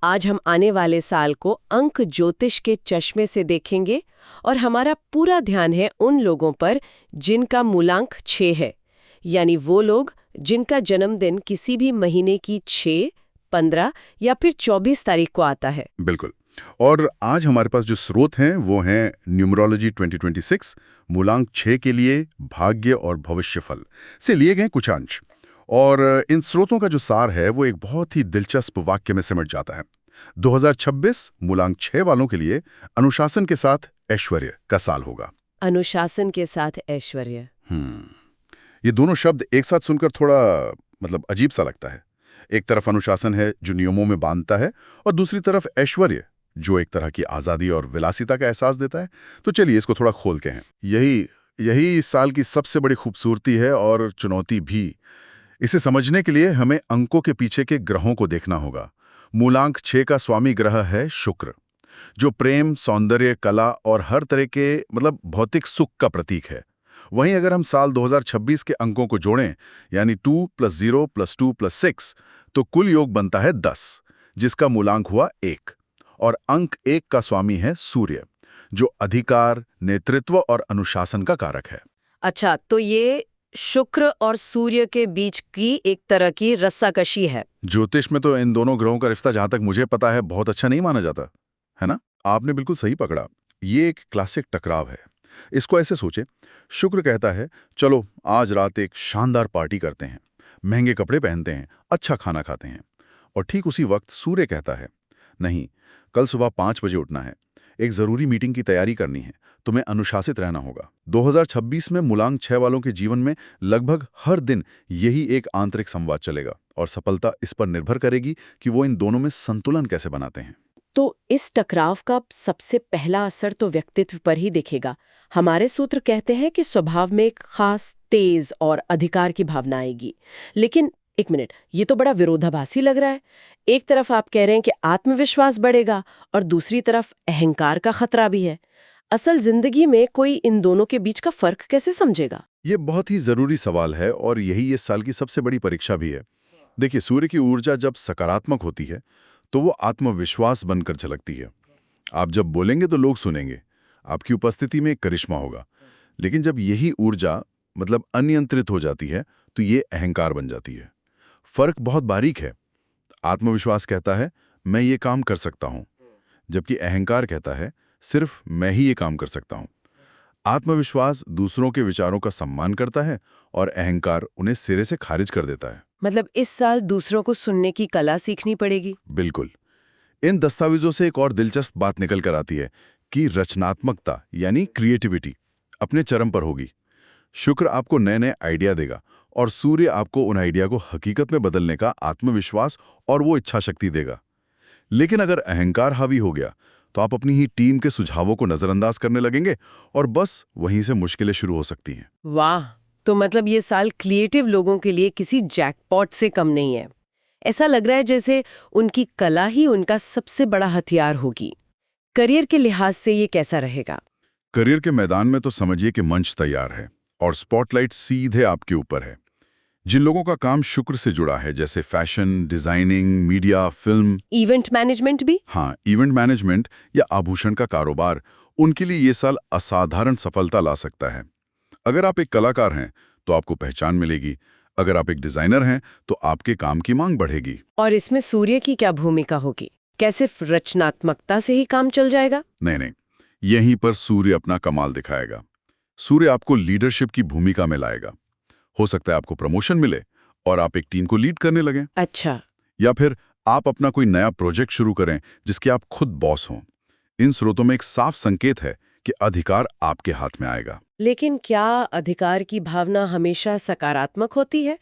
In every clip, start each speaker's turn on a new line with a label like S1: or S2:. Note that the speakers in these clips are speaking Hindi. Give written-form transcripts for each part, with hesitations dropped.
S1: आज हम आने वाले साल को अंक ज्योतिष के चश्मे से देखेंगे और हमारा पूरा ध्यान है उन लोगों पर जिनका मूलांक 6 है, यानी वो लोग जिनका जन्मदिन किसी भी महीने की 6, 15 या फिर 24 तारीख को आता है।
S2: बिल्कुल। और आज हमारे पास जो स्रोत हैं वो हैं न्यूमरोलॉजी 2026 मूलांक 6 के लिए भाग्य और भविष्यफल से लिए गए कुछ अंश। और इन स्रोतों का जो सार है वो एक बहुत ही दिलचस्प वाक्य में सिमट जाता है। 2026 मूलांक 6 वालों के लिए अनुशासन के साथ ऐश्वर्य का साल होगा।
S1: अनुशासन के साथ ऐश्वर्य।
S2: ये दोनों शब्द एक साथ सुनकर थोड़ा अजीब सा लगता है। एक तरफ अनुशासन है जो नियमों में बांधता है और दूसरी तरफ ऐश्वर्य जो एक तरह की आज़ादी और विलासिता का एहसास देता है। तो चलिए इसको थोड़ा खोल के हैं। यही इस साल की सबसे बड़ी खूबसूरती है और चुनौती भी। इसे समझने के लिए हमें अंकों के पीछे के ग्रहों को देखना होगा। मूलांक 6 का स्वामी ग्रह है शुक्र, जो प्रेम, सौंदर्य, कला और हर तरह के भौतिक सुख का प्रतीक है। वहीं अगर हम साल 2026 के अंकों को जोड़ें, यानी 2 + 0 + 2 + 6, तो कुल योग बनता है 10, जिसका मूलांक हुआ 1। और अंक 1 का स्वामी है सूर्य, जो अधिकार, नेतृत्व और अनुशासन का कारक है।
S1: अच्छा, तो ये शुक्र और सूर्य के बीच की एक तरह की रस्साकशी है।
S2: ज्योतिष में तो इन दोनों ग्रहों का रिश्ता जहां तक मुझे पता है बहुत अच्छा नहीं माना जाता है ना। आपने बिल्कुल सही पकड़ा। ये एक क्लासिक टकराव है। इसको ऐसे सोचे, शुक्र कहता है चलो आज रात एक शानदार पार्टी करते हैं, महंगे कपड़े पहनते हैं, अच्छा खाना खाते हैं। और ठीक उसी वक्त सूर्य कहता है नहीं, कल सुबह 5 बजे उठना है, एक जरूरी मीटिंग की तैयारी करनी है, तुम्हें अनुशासित रहना होगा। 2026 में मूलांक 6 वालों के जीवन में लगभग हर दिन यही एक आंतरिक संवाद चलेगा और सफलता इस पर निर्भर करेगी कि वो इन दोनों में संतुलन कैसे बनाते हैं।
S1: तो इस टकराव का सबसे पहला असर तो व्यक्तित्व पर ही दिखेगा। हमारे सूत्र कहते हैं कि स्वभाव में एक खास तेज और अधिकार की भावना आएगी। लेकिन एक मिनट, ये तो बड़ा विरोधाभासी लग रहा है। एक तरफ आप कह रहे हैं कि आत्मविश्वास बढ़ेगा और दूसरी तरफ अहंकार का खतरा भी है। असल जिंदगी में कोई इन दोनों के बीच का फर्क कैसे समझेगा?
S2: ये बहुत ही जरूरी सवाल है और यही इस साल की सबसे बड़ी परीक्षा भी है। देखिए, सूर्य की ऊर्जा जब सकारात्मक होती है तो वो आत्मविश्वास बनकर झलकती है। आप जब बोलेंगे तो लोग सुनेंगे, आपकी उपस्थिति में एक करिश्मा होगा। लेकिन जब यही ऊर्जा अनियंत्रित हो जाती है तो ये अहंकार बन जाती है। फर्क बहुत बारीक है। आत्मविश्वास कहता है मैं ये काम कर सकता हूं, जबकि अहंकार कहता है सिर्फ मैं ही ये काम कर सकता हूं। आत्मविश्वास दूसरों के विचारों का सम्मान करता है और अहंकार उन्हें सिरे से खारिज कर देता है।
S1: इस साल दूसरों को सुनने की कला सीखनी पड़ेगी।
S2: बिल्कुल। इन दस्तावेजों से एक और दिलचस्प बात निकल कर आती है कि रचनात्मकता यानी क्रिएटिविटी अपने चरम पर होगी। शुक्र आपको नए नए आइडिया देगा और सूर्य आपको उन आइडिया को हकीकत में बदलने का आत्मविश्वास और वो इच्छा शक्ति देगा। लेकिन अगर अहंकार हावी हो गया तो आप अपनी ही टीम के सुझावों को नजरअंदाज करने लगेंगे और बस वहीं से मुश्किलें शुरू हो सकती हैं।
S1: वाह, तो ये साल क्रिएटिव लोगों के लिए किसी जैकपॉट से कम नहीं है। ऐसा लग रहा है जैसे उनकी कला ही उनका सबसे बड़ा हथियार होगी। करियर के लिहाज से ये कैसा रहेगा?
S2: करियर के मैदान में तो समझिए कि मंच तैयार है और स्पॉटलाइट सीधे आपके ऊपर है। जिन लोगों का काम शुक्र से जुड़ा है, जैसे fashion, designing, media, film,
S1: event management भी।
S2: हाँ, इवेंट मैनेजमेंट या आभूषण का कारोबार, उनके लिए ये साल असाधारण सफलता ला सकता है। अगर आप एक कलाकार हैं तो आपको पहचान मिलेगी, अगर आप एक डिजाइनर हैं तो आपके काम की मांग बढ़ेगी।
S1: और इसमें सूर्य की क्या भूमिका होगी? क्या सिर्फ रचनात्मकता से ही काम चल जाएगा?
S2: नहीं, यहीं पर सूर्य अपना कमाल दिखाएगा। सूर्य आपको लीडरशिप की भूमिका में लाएगा। हो सकता है आपको प्रमोशन मिले और आप एक टीम को लीड करने लगें।
S1: अच्छा।
S2: या फिर आप अपना कोई नया प्रोजेक्ट शुरू करें जिसके आप खुद बॉस हों। इन स्रोतों में एक साफ संकेत है कि अधिकार आपके हाथ में आएगा।
S1: लेकिन क्या अधिकार की भावना हमेशा सकारात्मक होती है?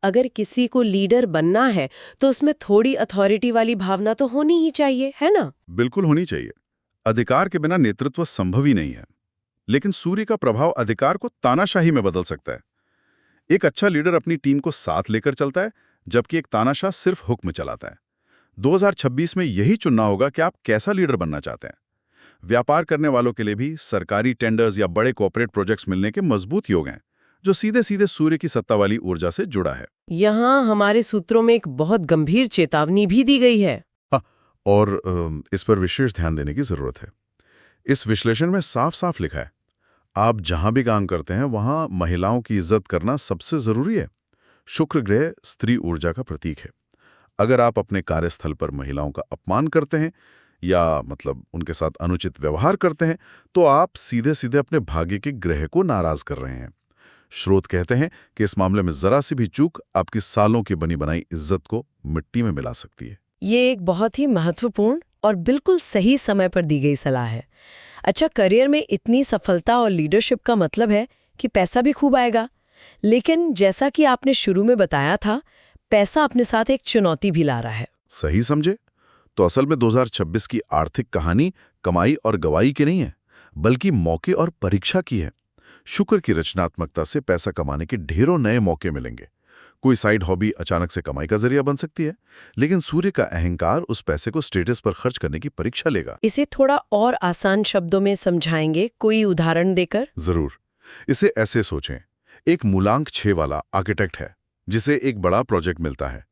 S1: अगर किसी को लीडर बनना है तो उसमें थोड़ी अथॉरिटी वाली भावना तो होनी ही चाहिए, है ना?
S2: बिल्कुल होनी चाहिए। अधिकार के बिना नेतृत्व संभव ही नहीं है। लेकिन सूर्य का प्रभाव अधिकार को तानाशाही में बदल सकता है। एक अच्छा लीडर अपनी टीम को साथ लेकर चलता है, जबकि एक तानाशाह सिर्फ हुक्म चलाता है। 2026 में यही चुनना होगा कि आप कैसा लीडर बनना चाहते हैं। व्यापार करने वालों के लिए भी सरकारी टेंडर्स या बड़े कॉर्पोरेट प्रोजेक्ट्स मिलने के मजबूत योग हैं, जो सीधे सीधे सूर्य की सत्ता वाली ऊर्जा से जुड़ा है।
S1: यहाँ हमारे सूत्रों में एक बहुत गंभीर चेतावनी भी दी गई है।
S2: हाँ, और इस पर विशेष ध्यान देने की जरूरत है। इस विश्लेषण में साफ साफ लिखा है, आप जहां भी काम करते हैं वहां महिलाओं की इज्जत करना सबसे जरूरी है। शुक्र ग्रह स्त्री ऊर्जा का प्रतीक है। अगर आप अपने कार्यस्थल पर महिलाओं का अपमान करते हैं या मतलब उनके साथ अनुचित व्यवहार करते हैं, तो आप सीधे सीधे अपने भाग्य के ग्रह को नाराज कर रहे हैं। स्रोत कहते हैं कि इस मामले में जरा सी भी चूक आपकी सालों की बनी बनाई इज्जत को मिट्टी में मिला सकती है।
S3: ये एक बहुत ही महत्वपूर्ण और बिल्कुल सही समय पर दी गई सलाह है। अच्छा, करियर में इतनी सफलता और लीडरशिप का मतलब है कि पैसा भी खूब आएगा, लेकिन जैसा कि आपने शुरू में बताया था, पैसा अपने साथ एक चुनौती भी ला रहा है।
S2: सही समझे? तो असल में 2026 की आर्थिक कहानी कमाई और गवाई की नहीं है, बल्कि मौके और परीक्षा की है। शुक्र की रचनात्मकता से पैसा कमाने के ढेरों नए मौके मिलेंगे। कोई साइड हॉबी अचानक से कमाई का जरिया बन सकती है, लेकिन सूर्य का अहंकार उस पैसे को स्टेटस पर खर्च करने की परीक्षा लेगा।
S3: इसे थोड़ा और आसान शब्दों में समझाएंगे, कोई उदाहरण देकर?
S2: जरूर। इसे ऐसे सोचें, एक मूलांक 6 वाला आर्किटेक्ट है जिसे एक बड़ा प्रोजेक्ट मिलता है।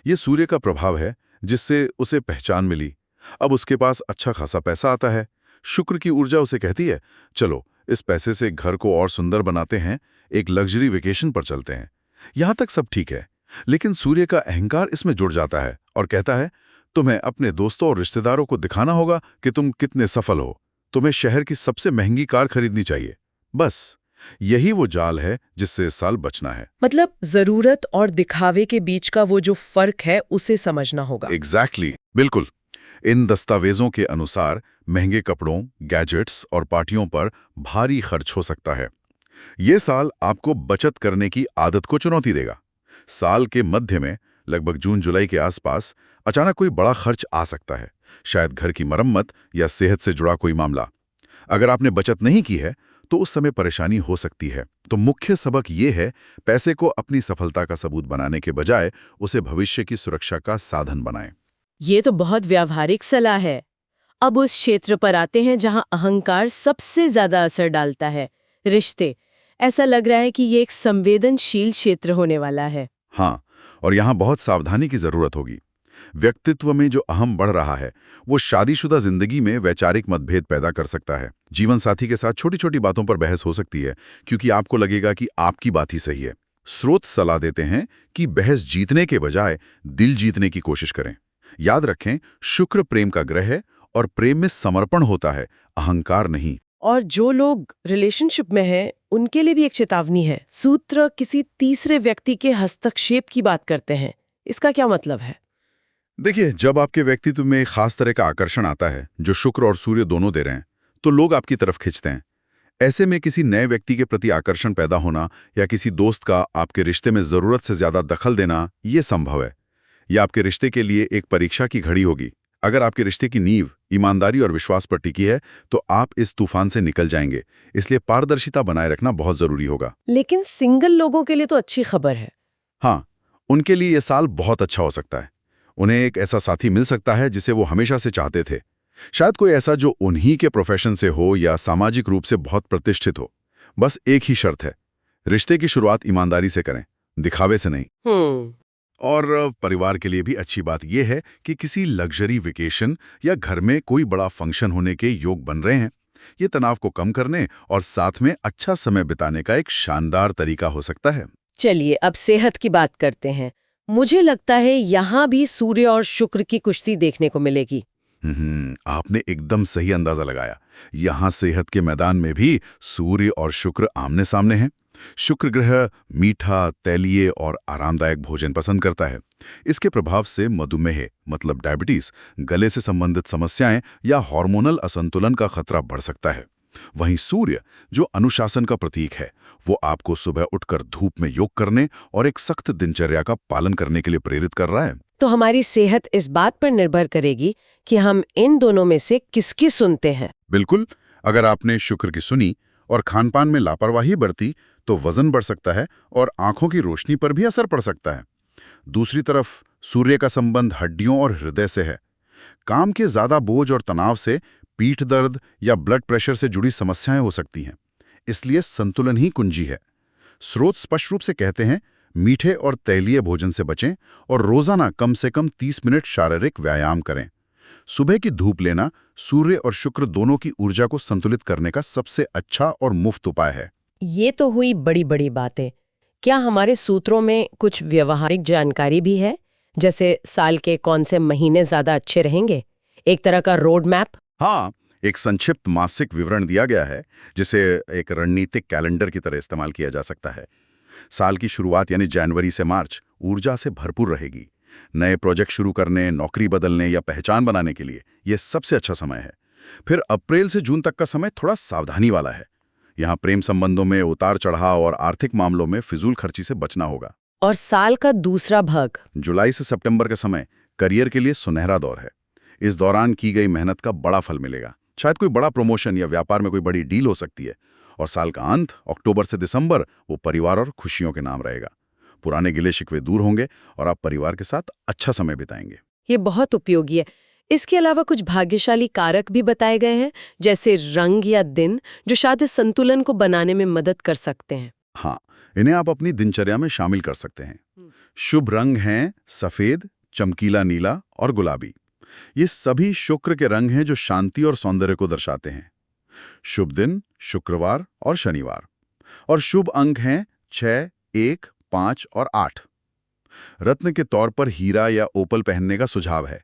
S2: ये सूर्य का प्रभाव है जिससे उसे पहचान मिली। अब उसके पास अच्छा खासा पैसा आता है। शुक्र की ऊर्जा उसे कहती है, चलो इस पैसे से घर को और सुंदर बनाते हैं, एक लग्जरी वेकेशन पर चलते हैं। यहां तक सब ठीक है, लेकिन सूर्य का अहंकार इसमें जुड़ जाता है और कहता है, तुम्हें अपने दोस्तों और रिश्तेदारों को दिखाना होगा कि तुम कितने सफल हो। तुम्हें शहर की सबसे महंगी कार खरीदनी चाहिए। बस यही वो जाल है जिससे इस साल बचना है।
S3: मतलब जरूरत और दिखावे के बीच का वो जो फर्क है उसे समझना होगा।
S2: एग्जैक्टली, बिल्कुल। इन दस्तावेजों के अनुसार महंगे कपड़ों, गैजेट्स और पार्टियों पर भारी खर्च हो सकता है। ये साल आपको बचत करने की आदत को चुनौती देगा। साल के मध्य में लगभग जून जुलाई के आसपास अचानक कोई बड़ा खर्च आ सकता है, शायद घर की मरम्मत या सेहत से जुड़ा कोई मामला। अगर आपने बचत नहीं की है तो उस समय परेशानी हो सकती है। तो मुख्य सबक ये है, पैसे को अपनी सफलता का सबूत बनाने के बजाय उसे भविष्य की सुरक्षा का साधन बनाएं।
S3: ये तो बहुत व्यावहारिक सलाह है। अब उस क्षेत्र पर आते हैं जहां अहंकार सबसे ज्यादा असर डालता है, रिश्ते। ऐसा लग रहा है कि ये एक संवेदनशील क्षेत्र होने वाला है।
S2: हाँ, और यहाँ बहुत सावधानी की जरूरत होगी। व्यक्तित्व में जो अहम बढ़ रहा है वो शादीशुदा जिंदगी में वैचारिक मतभेद पैदा कर सकता है। जीवन साथी के साथ छोटी छोटी बातों पर बहस हो सकती है, क्योंकि आपको लगेगा कि आपकी बात ही सही है। स्रोत सलाह देते हैं कि बहस जीतने के बजाय दिल जीतने की कोशिश करें। याद रखें, शुक्र प्रेम का ग्रह है और प्रेम में समर्पण होता है, अहंकार नहीं।
S3: और जो लोग रिलेशनशिप में हैं, उनके लिए भी एक चेतावनी है। सूत्र किसी तीसरे व्यक्ति के हस्तक्षेप की बात करते हैं। इसका क्या मतलब है?
S2: देखिए, जब आपके व्यक्तित्व में एक खास तरह का आकर्षण आता है जो शुक्र और सूर्य दोनों दे रहे हैं, तो लोग आपकी तरफ खिंचते हैं। ऐसे में किसी नए व्यक्ति के प्रति आकर्षण पैदा होना या किसी दोस्त का आपके रिश्ते में जरूरत से ज्यादा दखल देना, ये संभव है। यह आपके रिश्ते के लिए एक परीक्षा की घड़ी होगी। अगर आपके रिश्ते की नींव ईमानदारी और विश्वास पर टिकी है तो आप इस तूफान से निकल जाएंगे। इसलिए पारदर्शिता बनाए रखना बहुत जरूरी होगा।
S3: लेकिन सिंगल लोगों के लिए तो अच्छी खबर है।
S2: हाँ, उनके लिए यह साल बहुत अच्छा हो सकता है। उन्हें एक ऐसा साथी मिल सकता है जिसे वो हमेशा से चाहते थे। शायद कोई ऐसा जो उन्हीं के प्रोफेशन से हो या सामाजिक रूप से बहुत प्रतिष्ठित हो। बस एक ही शर्त है, रिश्ते की शुरुआत ईमानदारी से करें, दिखावे से नहीं। और परिवार के लिए भी अच्छी बात यह है कि किसी लग्जरी वेकेशन या घर में कोई बड़ा फंक्शन होने के योग बन रहे हैं। ये तनाव को कम करने और साथ में अच्छा समय बिताने का एक शानदार तरीका हो सकता है।
S3: चलिए अब सेहत की बात करते हैं। मुझे लगता है यहाँ भी सूर्य और शुक्र की कुश्ती देखने को मिलेगी।
S2: आपने एकदम सही अंदाजा लगाया। यहाँ सेहत के मैदान में भी सूर्य और शुक्र आमने सामने हैं। शुक्र ग्रह मीठा, तैलीय और आरामदायक भोजन पसंद करता है। इसके प्रभाव से मधुमेह मतलब डायबिटीज, गले से संबंधित समस्याएं या हार्मोनल असंतुलन का खतरा बढ़ सकता है। वहीं सूर्य, जो अनुशासन का प्रतीक है, वो आपको सुबह उठकर धूप में योग करने और एक सख्त दिनचर्या का पालन करने के लिए प्रेरित कर रहा है।
S3: तो हमारी सेहत इस बात पर निर्भर करेगी कि हम इन दोनों में से किसकी सुनते हैं।
S2: बिल्कुल। अगर आपने शुक्र की सुनी और खानपान में लापरवाही बरती तो वजन बढ़ सकता है और आंखों की रोशनी पर भी असर पड़ सकता है। दूसरी तरफ सूर्य का संबंध हड्डियों और हृदय से है। काम के ज्यादा बोझ और तनाव से पीठ दर्द या ब्लड प्रेशर से जुड़ी समस्याएं हो सकती हैं। इसलिए संतुलन ही कुंजी है। स्रोत स्पष्ट रूप से कहते हैं, मीठे और तैलीय भोजन से बचें और रोजाना कम से कम 30 मिनट शारीरिक व्यायाम करें। सुबह की धूप लेना सूर्य और शुक्र दोनों की ऊर्जा को संतुलित करने का सबसे अच्छा और मुफ्त उपाय है।
S1: ये तो हुई बड़ी बड़ी बातें। क्या हमारे सूत्रों में कुछ व्यवहारिक जानकारी भी है, जैसे साल के कौन से महीने ज्यादा अच्छे रहेंगे, एक तरह का रोड मैप?
S2: हाँ, एक संक्षिप्त मासिक विवरण दिया गया है जिसे एक रणनीतिक कैलेंडर की तरह इस्तेमाल किया जा सकता है। साल की शुरुआत यानी जनवरी से मार्च ऊर्जा से भरपूर रहेगी। नए प्रोजेक्ट शुरू करने, नौकरी बदलने या पहचान बनाने के लिए ये सबसे अच्छा समय है। फिर अप्रैल से जून तक का समय थोड़ा सावधानी वाला है। यहाँ प्रेम संबंधों में उतार चढ़ाव और आर्थिक मामलों में फिजूल खर्ची से बचना होगा।
S1: और साल का दूसरा भाग,
S2: जुलाई से सितंबर का समय करियर के लिए सुनहरा दौर है। इस दौरान की गई मेहनत का बड़ा फल मिलेगा। शायद कोई बड़ा प्रमोशन या व्यापार में कोई बड़ी डील हो सकती है। और साल का अंत अक्टूबर से दिसंबर वो परिवार और खुशियों के नाम रहेगा। पुराने गिले शिकवे दूर होंगे और आप परिवार के साथ अच्छा समय बिताएंगे।
S1: ये बहुत उपयोगी है। इसके अलावा कुछ भाग्यशाली कारक भी बताए गए हैं, जैसे रंग या दिन, जो शायद इस संतुलन को बनाने में मदद कर सकते हैं।
S2: हाँ, इन्हें आप अपनी दिनचर्या में शामिल कर सकते हैं। शुभ रंग हैं सफेद, चमकीला नीला और गुलाबी। ये सभी शुक्र के रंग हैं जो शांति और सौंदर्य को दर्शाते हैं। शुभ दिन शुक्रवार और शनिवार। और शुभ अंक हैं 6, 1, 5 और 8। रत्न के तौर पर हीरा या ओपल पहनने का सुझाव है,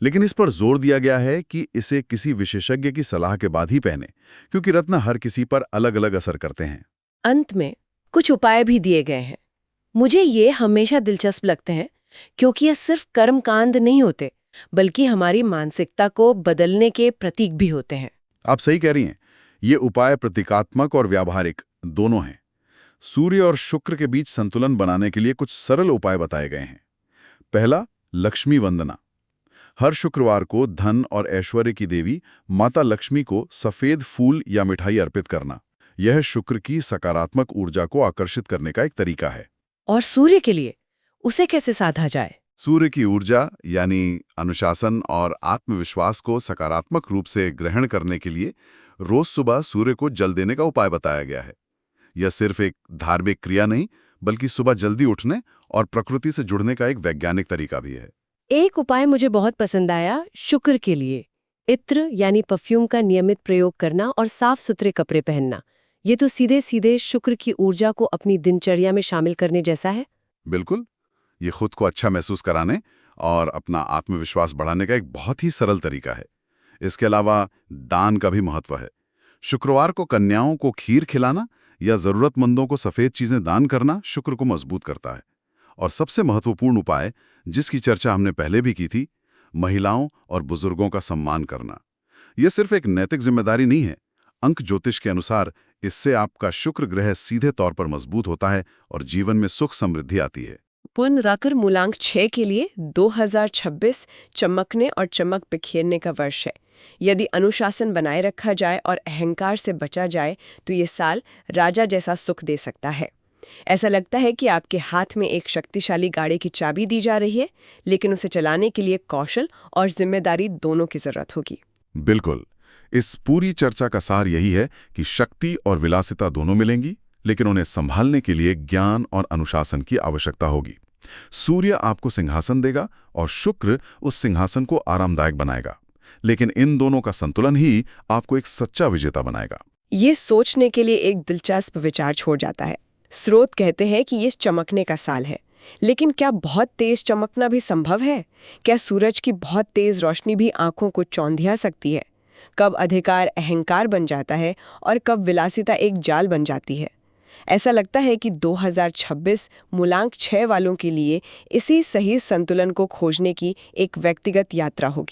S2: लेकिन इस पर जोर दिया गया है कि इसे किसी विशेषज्ञ की सलाह के बाद ही पहने, क्योंकि रत्न हर किसी पर अलग अलग असर करते हैं।
S1: अंत में कुछ उपाय भी दिए गए हैं। मुझे ये हमेशा दिलचस्प लगते हैं, क्योंकि ये सिर्फ कर्मकांड नहीं होते, बल्कि हमारी मानसिकता को बदलने के प्रतीक भी होते हैं।
S2: आप सही कह रही हैं। ये उपाय प्रतीकात्मक और व्यावहारिक दोनों हैं। सूर्य और शुक्र के बीच संतुलन बनाने के लिए कुछ सरल उपाय बताए गए हैं। पहला, लक्ष्मी वंदना। हर शुक्रवार को धन और ऐश्वर्य की देवी माता लक्ष्मी को सफेद फूल या मिठाई अर्पित करना। यह शुक्र की सकारात्मक ऊर्जा को आकर्षित करने का एक तरीका है।
S1: और सूर्य के लिए उसे कैसे साधा जाए?
S2: सूर्य की ऊर्जा यानी अनुशासन और आत्मविश्वास को सकारात्मक रूप से ग्रहण करने के लिए रोज सुबह सूर्य को जल देने का उपाय बताया गया है। यह सिर्फ एक धार्मिक क्रिया नहीं, बल्कि सुबह जल्दी उठने और प्रकृति से जुड़ने का एक वैज्ञानिक तरीका भी है।
S1: एक उपाय मुझे बहुत पसंद आया शुक्र के लिए, इत्र यानी परफ्यूम का नियमित प्रयोग करना और साफ सुथरे कपड़े पहनना। ये तो सीधे सीधे शुक्र की ऊर्जा को अपनी दिनचर्या में शामिल करने जैसा है।
S2: बिल्कुल, ये खुद को अच्छा महसूस कराने और अपना आत्मविश्वास बढ़ाने का एक बहुत ही सरल तरीका है। इसके अलावा दान का भी महत्व है। शुक्रवार को कन्याओं को खीर खिलाना या जरूरतमंदों को सफेद चीजें दान करना शुक्र को मजबूत करता है। और सबसे महत्वपूर्ण उपाय, जिसकी चर्चा हमने पहले भी की थी, महिलाओं और बुजुर्गों का सम्मान करना। यह सिर्फ एक नैतिक जिम्मेदारी नहीं है। अंक ज्योतिष के अनुसार इससे आपका शुक्र ग्रह सीधे तौर पर मजबूत होता है और जीवन में सुख समृद्धि आती है।
S1: पुनराकर मूलांक 6 के लिए 2026 चमकने और चमक बिखेरने का वर्ष है। यदि अनुशासन बनाए रखा जाए और अहंकार से बचा जाए तो ये साल राजा जैसा सुख दे सकता है। ऐसा लगता है कि आपके हाथ में एक शक्तिशाली गाड़ी की चाबी दी जा रही है, लेकिन उसे चलाने के लिए कौशल और जिम्मेदारी दोनों की जरूरत होगी।
S2: बिल्कुल, इस पूरी चर्चा का सार यही है कि शक्ति और विलासिता दोनों मिलेंगी, लेकिन उन्हें संभालने के लिए ज्ञान और अनुशासन की आवश्यकता होगी। सूर्य आपको सिंहासन देगा और शुक्र उस सिंहासन को आरामदायक बनाएगा, लेकिन इन दोनों का संतुलन ही आपको एक सच्चा विजेता बनाएगा।
S1: ये सोचने के लिए एक दिलचस्प विचार छोड़ जाता है। स्रोत कहते हैं कि ये चमकने का साल है, लेकिन क्या बहुत तेज चमकना भी संभव है? क्या सूरज की बहुत तेज रोशनी भी आंखों को चौंधिया सकती है? कब अधिकार अहंकार बन जाता है और कब विलासिता एक जाल बन जाती है? ऐसा लगता है कि 2026 मूलांक 6 वालों के लिए इसी सही संतुलन को खोजने की एक व्यक्तिगत यात्रा होगी।